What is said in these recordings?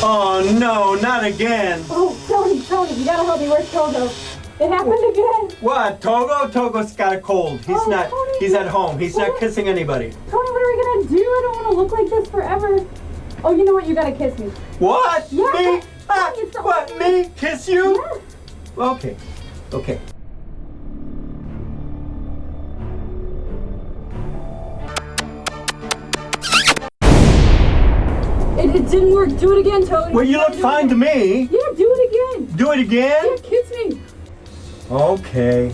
Oh no, not again. Oh, Tony, you gotta help me. Where's Togo? It happened again. What? Togo? Togo's got a cold. He's not. Tony. He's at home. He's not kissing anybody. Tony, what are we gonna do? I don't want to look like this forever. Oh, you know what? You gotta kiss me. What? Yeah. Me? Ah, Tony, it's what? Me? Kiss you? Yes. Okay. Okay. It didn't work. Do it again, Tony. Well, you look fine to me. Yeah, do it again. Do it again? Yeah, kiss me. Okay.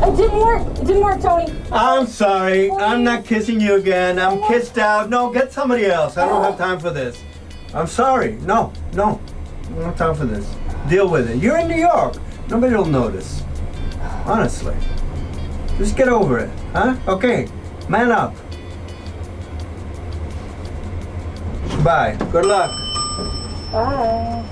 It didn't work. It didn't work, Tony. I'm sorry. I'm not kissing you again. I'm kissed out. No, get somebody else. I don't have time for this. I'm sorry. No. I don't have time for this. Deal with it. You're in New York. Nobody will notice. Honestly. Just get over it. Huh? Okay. Man up. Bye. Good luck. Bye.